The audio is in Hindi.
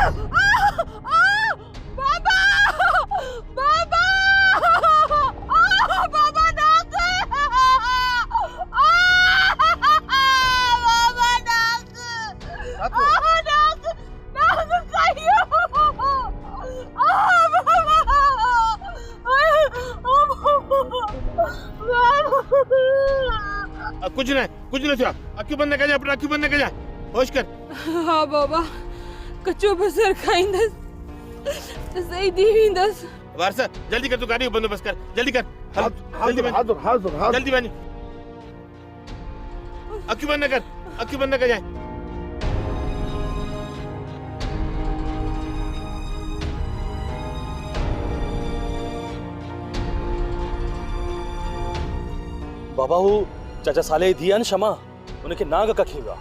बाबा बाबा बाबा डॉक्टर बाबा डॉक्टर कहियो कुछ नहीं थया अखी बंद न कजाए अपने अखी बंद न कजाए होश कर हाँ बाबा कचो बसर खाईंदस सही दीवींदस वारसा जल्दी कर तू गाड़ी को बंदोबस्त कर जल्दी कर जल्दी बन हाजुर जल्दी बन अखी बंद न कर अखी बंद न कजाए बाबा वो चाचा साले दिया न क्षमा उनके नाग का खेगा